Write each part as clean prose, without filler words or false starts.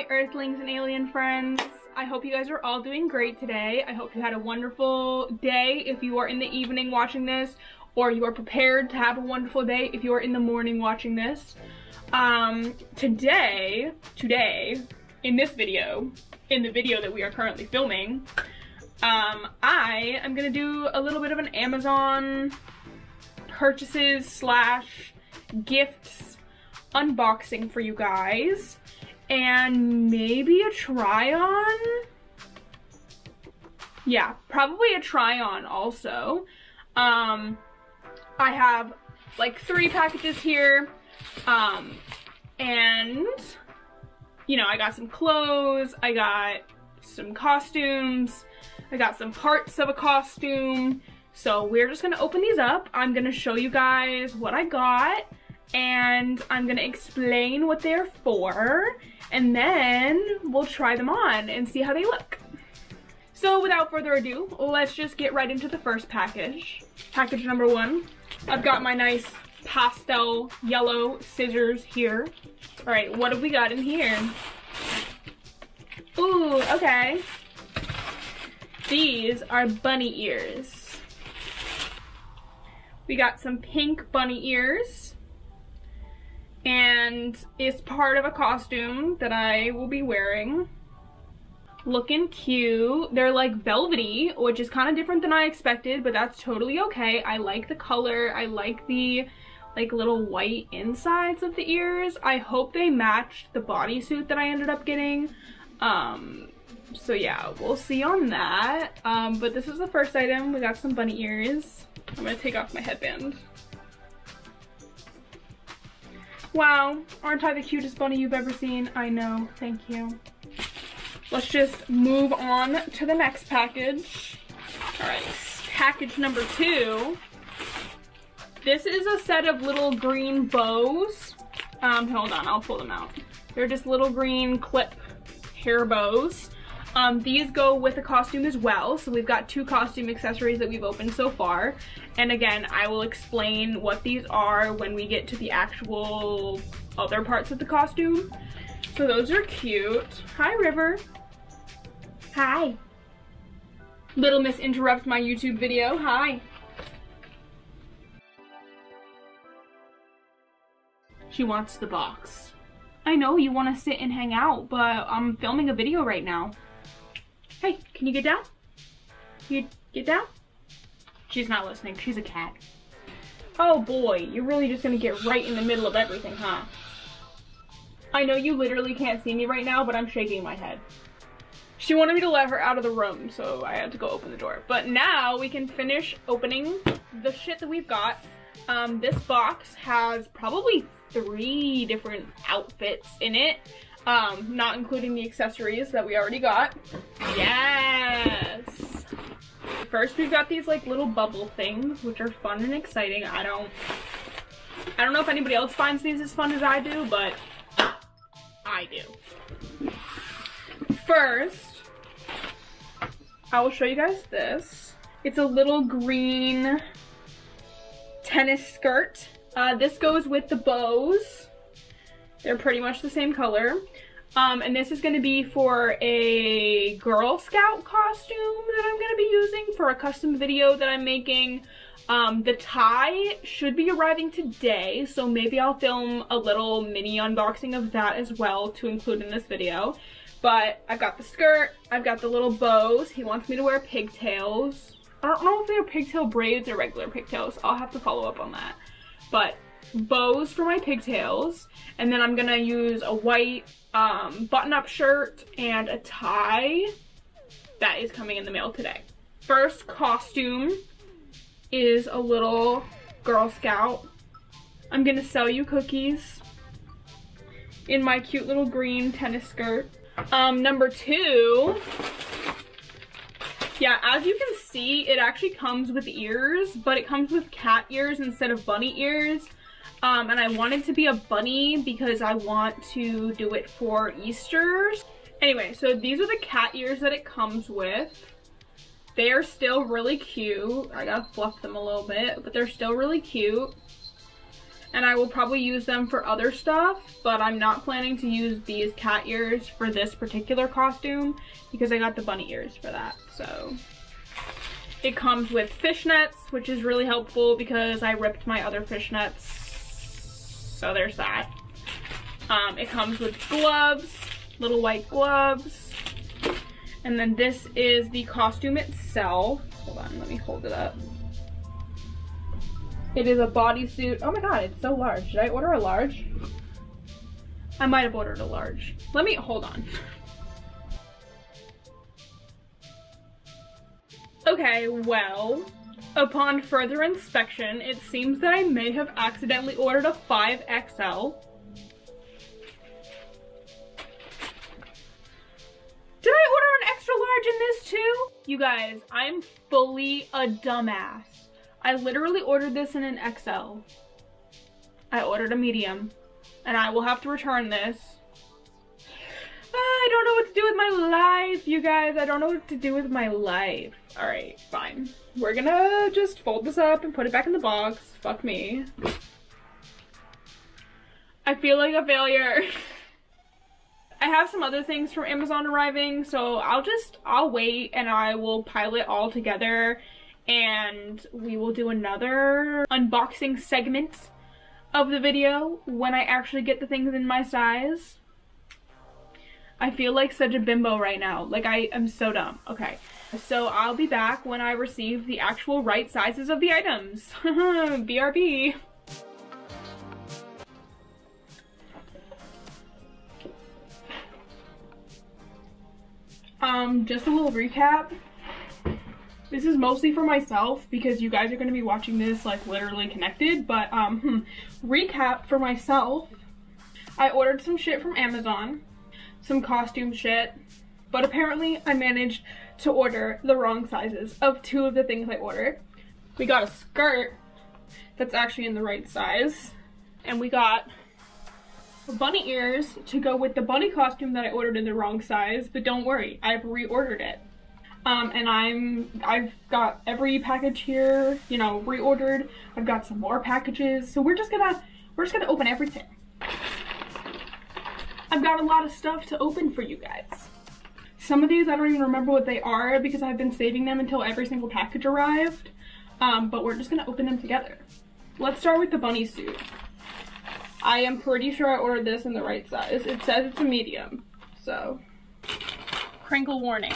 Hi Earthlings and Alien friends. I hope you guys are all doing great today. I hope you had a wonderful day if you are in the evening watching this, or you are prepared to have a wonderful day if you are in the morning watching this. Today, in this video, in the video that we are currently filming, I am gonna do a little bit of an Amazon purchases slash gifts unboxing for you guys. And maybe a try on? Yeah, probably a try on also. I have like 3 packages here. And you know, I got some clothes, I got some costumes, I got some parts of a costume. So we're just gonna open these up. I'm gonna show you guys what I got, and I'm gonna explain what they're for, and then we'll try them on and see how they look. So without further ado, let's just get right into the first package. Package number 1. I've got my nice pastel yellow scissors here. All right, what have we got in here? Ooh, okay. These are bunny ears. We got some pink bunny ears, and it's part of a costume that I will be wearing. Looking cute. They're like velvety, which is kind of different than I expected, but that's totally okay. I like the color. I like the like little white insides of the ears. I hope they matched the bodysuit that I ended up getting. So yeah, we'll see on that. But this is the first item. We got some bunny ears. I'm gonna take off my headband. Wow, aren't I the cutest bunny you've ever seen? I know, thank you. Let's just move on to the next package. All right, package number 2. This is a set of little green bows. Hold on, I'll pull them out. They're just little green clip hair bows. These go with the costume as well, so we've got 2 costume accessories that we've opened so far. And again, I will explain what these are when we get to the actual other parts of the costume. So those are cute. Hi, River. Hi. Little Miss interrupts my YouTube video. Hi. She wants the box. I know you want to sit and hang out, but I'm filming a video right now. Hey, can you get down? You get down? She's not listening. She's a cat. Oh boy, you're really just gonna get right in the middle of everything, huh? I know you literally can't see me right now, but I'm shaking my head. She wanted me to let her out of the room, so I had to go open the door. But now we can finish opening the shit that we've got. This box has probably 3 different outfits in it. Not including the accessories that we already got. Yes! First, we've got these like little bubble things, which are fun and exciting. I don't know if anybody else finds these as fun as I do, but I do. First, I will show you guys this. It's a little green tennis skirt. This goes with the bows. They're pretty much the same color. And this is going to be for a Girl Scout costume that I'm going to be using for a custom video that I'm making. The tie should be arriving today, so maybe I'll film a little mini unboxing of that as well to include in this video. But I've got the skirt, I've got the little bows. He wants me to wear pigtails. I don't know if they're pigtail braids or regular pigtails. I'll have to follow up on that. But bows for my pigtails, and then I'm gonna use a white button-up shirt and a tie that is coming in the mail today. First costume is a little Girl Scout. I'm gonna sell you cookies in my cute little green tennis skirt. Number 2, yeah, as you can see, it actually comes with ears, but it comes with cat ears instead of bunny ears. And I want it to be a bunny because I want to do it for Easter. Anyway, so these are the cat ears that it comes with. They are still really cute. I gotta fluff them a little bit, but they're still really cute. and I will probably use them for other stuff, but I'm not planning to use these cat ears for this particular costume because I got the bunny ears for that. So it comes with fishnets, which is really helpful because I ripped my other fishnets, so there's that. It comes with gloves, little white gloves, and then this is the costume itself. Hold on, let me hold it up. It is a bodysuit. Oh my god, it's so large. Did I order a large? I might have ordered a large. Let me, hold on. Okay, well, upon further inspection, it seems that I may have accidentally ordered a 5XL. Did I order an extra large in this too? You guys, I'm fully a dumbass. I literally ordered this in an XL. I ordered a medium, and I will have to return this. I don't know what to do with my life, you guys. I don't know what to do with my life. All right, fine. We're gonna just fold this up and put it back in the box. Fuck me. I feel like a failure. I have some other things from Amazon arriving, so I'll wait and I will pile it all together and we will do another unboxing segment of the video when I actually get the things in my size. I feel like such a bimbo right now. Like, I am so dumb. Okay, so I'll be back when I receive the actual right sizes of the items. BRB. Just a little recap. This is mostly for myself because you guys are going to be watching this like literally connected, but recap for myself. I ordered some shit from Amazon, some costume shit, but apparently I managed to order the wrong sizes of 2 of the things I ordered. We got a skirt that's actually in the right size, and we got bunny ears to go with the bunny costume that I ordered in the wrong size, but don't worry, I've reordered it. And I've got every package here, you know, reordered. I've got some more packages, so we're just gonna open everything. I've got a lot of stuff to open for you guys. Some of these I don't even remember what they are because I've been saving them until every single package arrived. But we're just gonna open them together. Let's start with the bunny suit. I am pretty sure I ordered this in the right size. It says it's a medium, so. Crinkle warning.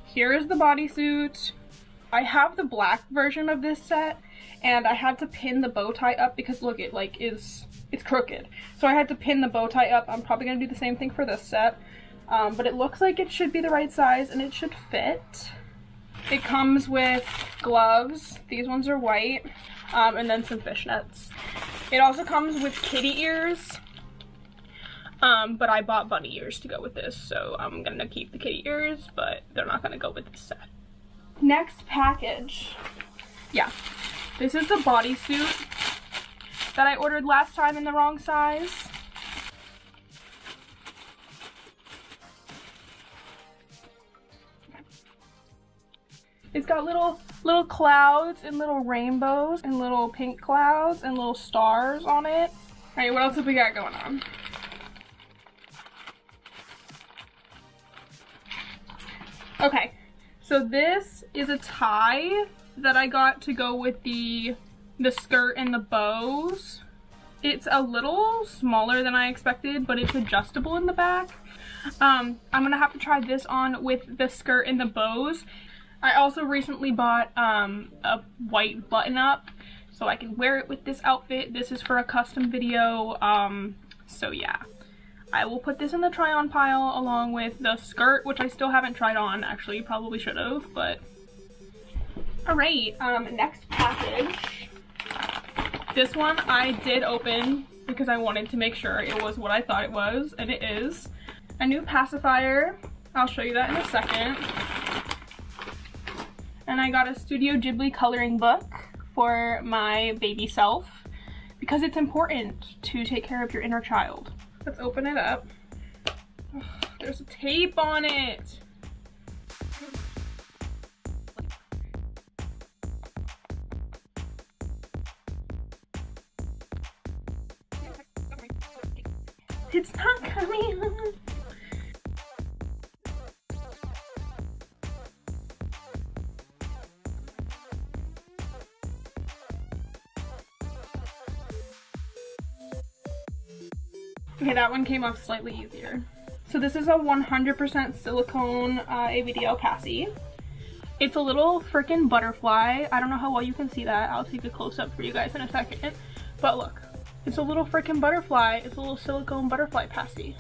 Here is the bodysuit. I have the black version of this set, and I had to pin the bow tie up because look, it's crooked. So I had to pin the bow tie up. I'm probably gonna do the same thing for this set, but it looks like it should be the right size and it should fit. It comes with gloves. These ones are white. And then some fishnets. It also comes with kitty ears, but I bought bunny ears to go with this, so I'm gonna keep the kitty ears, but they're not gonna go with this set. Next package. Yeah, this is the bodysuit that I ordered last time in the wrong size. It's got little clouds and little rainbows and little pink clouds and little stars on it. All right, what else have we got going on? Okay, so this is a tie that I got to go with the skirt and the bows. It's a little smaller than I expected, but it's adjustable in the back. I'm gonna have to try this on with the skirt and the bows. I also recently bought a white button-up so I can wear it with this outfit. This is for a custom video, so yeah. I will put this in the try-on pile along with the skirt, which I still haven't tried on. Actually, probably should have, but... Alright, next package. This one I did open because I wanted to make sure it was what I thought it was, and it is. A new pacifier. I'll show you that in a second. And I got a Studio Ghibli coloring book for my baby self because it's important to take care of your inner child. Let's open it up. Ugh, there's tape on it. It's not coming. Okay, that one came off slightly easier. So this is a 100% silicone ABDL passy. It's a little freaking butterfly. I don't know how well you can see that. I'll take a close-up for you guys in a second. But look, it's a little freaking butterfly. It's a little silicone butterfly passy.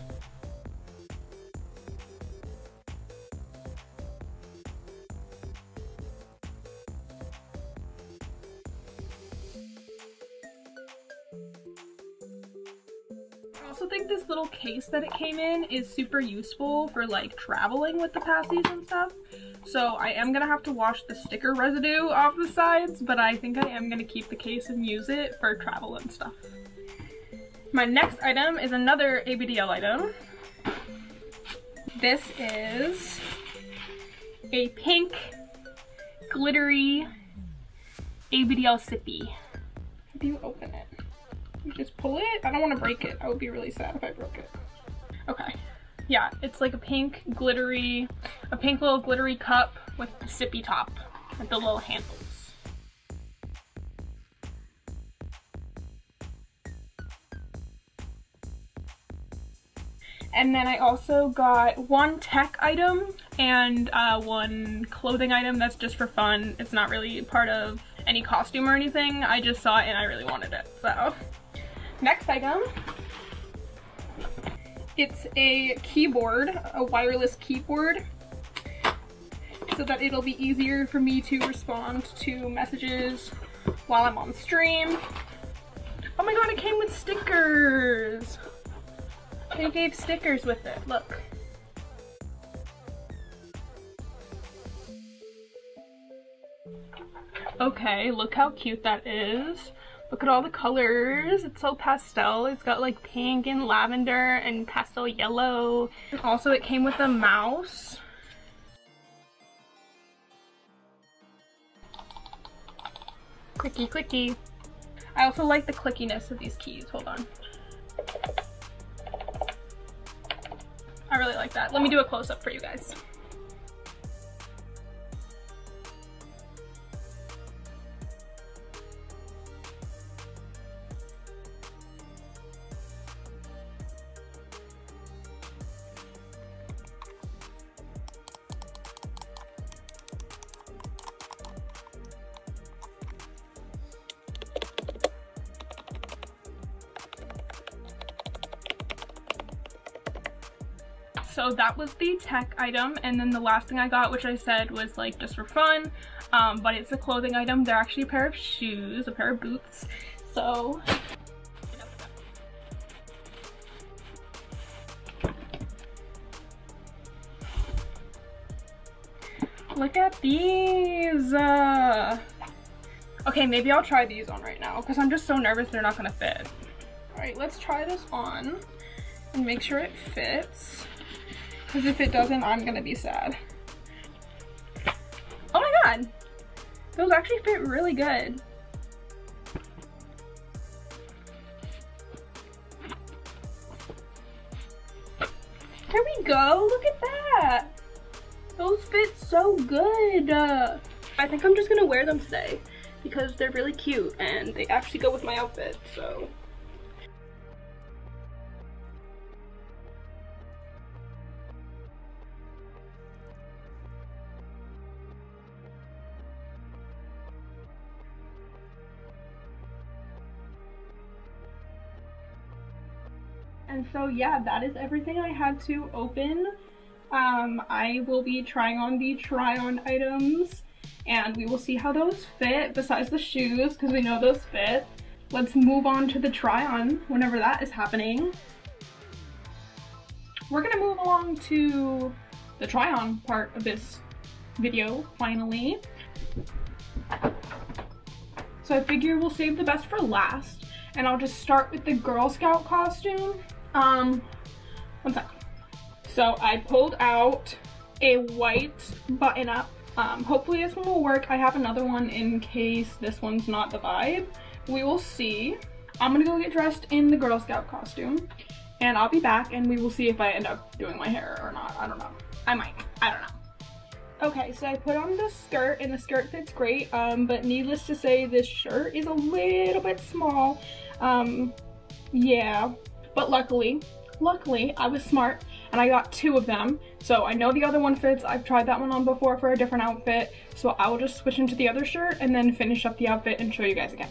I also think this little case that it came in is super useful for like traveling with the passies and stuff. So I am gonna have to wash the sticker residue off the sides, but I think I am gonna keep the case and use it for travel and stuff. My next item is another ABDL item. This is a pink glittery ABDL sippy. How do you open it? You just pull it? I don't want to break it. I would be really sad if I broke it. Okay. Yeah, it's like a pink little glittery cup with the sippy top with the little handles. And then I also got one tech item and one clothing item that's just for fun. It's not really part of any costume or anything. I just saw it and I really wanted it, so. Next item, it's a keyboard, a wireless keyboard, so that it'll be easier for me to respond to messages while I'm on stream. Oh my god, it came with stickers! They gave stickers with it, look. Okay, look how cute that is. Look at all the colors. It's so pastel. It's got like pink and lavender and pastel yellow. Also, it came with a mouse. Clicky, clicky. I also like the clickiness of these keys. Hold on. I really like that. Let me do a close-up for you guys. So that was the tech item, and then the last thing I got, which I said was like just for fun, but it's a clothing item. They're actually a pair of shoes, a pair of boots. So look at these. Okay, maybe I'll try these on right now because I'm just so nervous they're not gonna fit. All right, let's try this on and make sure it fits. Because if it doesn't, I'm gonna be sad. Oh my god! Those actually fit really good. There we go! Look at that! Those fit so good! I think I'm just gonna wear them today because they're really cute and they actually go with my outfit, so. And so yeah, that is everything I had to open. I will be trying on the try-on items and we will see how those fit besides the shoes because we know those fit. Let's move on to the try-on whenever that is happening. We're gonna move along to the try-on part of this video, finally. So I figure we'll save the best for last and I'll just start with the Girl Scout costume. One second. So I pulled out a white button up. Hopefully this one will work. I have another one in case this one's not the vibe. We will see. I'm gonna go get dressed in the Girl Scout costume and I'll be back and we will see if I end up doing my hair or not. I don't know. I might. I don't know. Okay, so I put on the skirt and the skirt fits great, but needless to say, this shirt is a little bit small. Yeah, but luckily I was smart and I got 2 of them. So I know the other one fits. I've tried that one on before for a different outfit. So I will just switch into the other shirt and then finish up the outfit and show you guys again.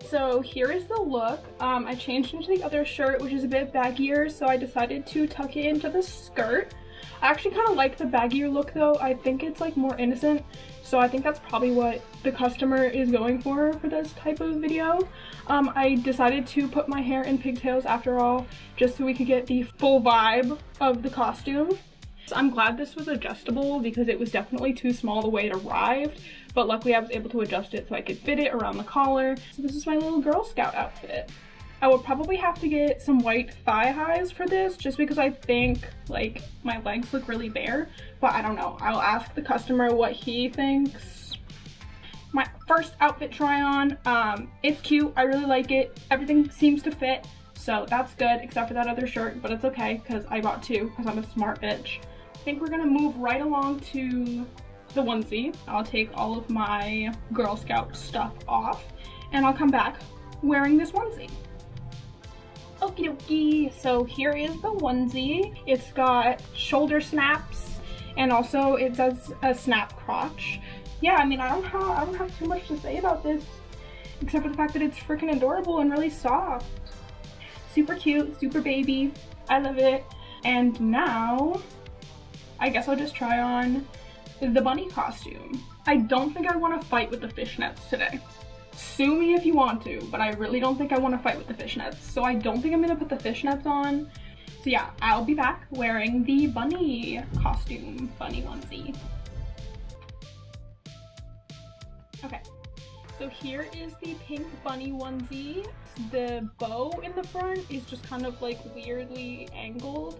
So here is the look. I changed into the other shirt, which is a bit baggier, so I decided to tuck it into the skirt. I actually kind of like the baggier look though. I think it's like more innocent, so I think that's probably what the customer is going for this type of video. I decided to put my hair in pigtails after all, just so we could get the full vibe of the costume. So I'm glad this was adjustable because it was definitely too small the way it arrived, but luckily I was able to adjust it so I could fit it around the collar. So this is my little Girl Scout outfit. I will probably have to get some white thigh highs for this just because I think like my legs look really bare, but I don't know. I'll ask the customer what he thinks. My first outfit try on, it's cute. I really like it. Everything seems to fit, so that's good except for that other shirt, but it's okay because I bought 2 because I'm a smart bitch. I think we're gonna move right along to the onesie. I'll take all of my Girl Scout stuff off and I'll come back wearing this onesie. Okie dokie, so here is the onesie. It's got shoulder snaps and also it does a snap crotch. Yeah, I mean, I don't have too much to say about this except for the fact that it's freaking adorable and really soft. Super cute, super baby. I love it. And now I guess I'll just try on the bunny costume. I don't think I want to fight with the fishnets today. Sue me if you want to, but I really don't think I want to fight with the fishnets. So I don't think I'm going to put the fishnets on. So yeah, I'll be back wearing the bunny costume, bunny onesie. Okay, so here is the pink bunny onesie. The bow in the front is just kind of like weirdly angled.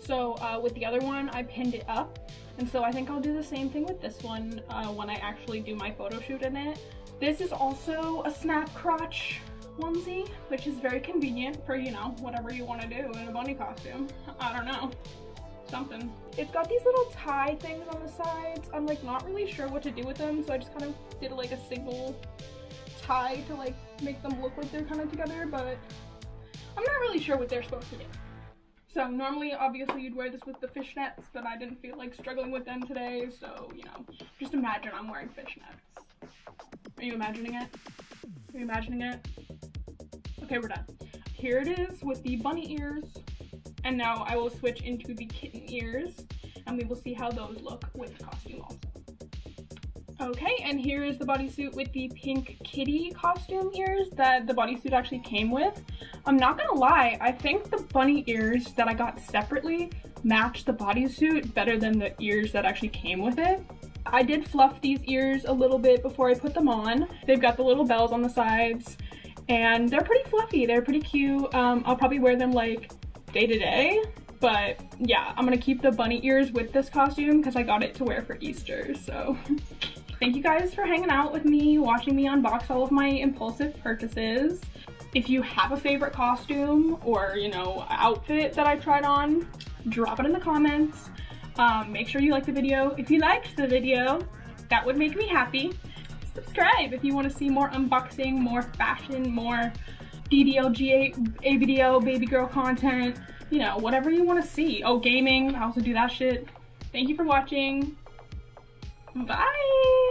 So with the other one, I pinned it up. And so I think I'll do the same thing with this one when I actually do my photo shoot in it. This is also a snap crotch onesie, which is very convenient for, you know, whatever you want to do in a bunny costume. I don't know, something. It's got these little tie things on the sides. I'm like not really sure what to do with them, so I just kind of did like a single tie to like make them look like they're kind of together, but I'm not really sure what they're supposed to do. So normally, obviously, you'd wear this with the fishnets, but I didn't feel like struggling with them today, so, you know, just imagine I'm wearing fishnets. Are you imagining it? Are you imagining it? Okay, we're done. Here it is with the bunny ears, and now I will switch into the kitten ears, and we will see how those look with the costume also. Okay, and here is the bodysuit with the pink kitty costume ears that the bodysuit actually came with. I'm not gonna lie, I think the bunny ears that I got separately match the bodysuit better than the ears that actually came with it. I did fluff these ears a little bit before I put them on. They've got the little bells on the sides, and they're pretty fluffy, they're pretty cute. I'll probably wear them like day to day. But yeah, I'm gonna keep the bunny ears with this costume because I got it to wear for Easter, so. Thank you guys for hanging out with me, watching me unbox all of my impulsive purchases. If you have a favorite costume or, you know, outfit that I tried on, drop it in the comments. Make sure you like the video. If you liked the video, that would make me happy. Subscribe if you want to see more unboxing, more fashion, more DDLG, ABDL, baby girl content, you know, whatever you want to see. Oh, gaming, I also do that shit. Thank you for watching. Bye!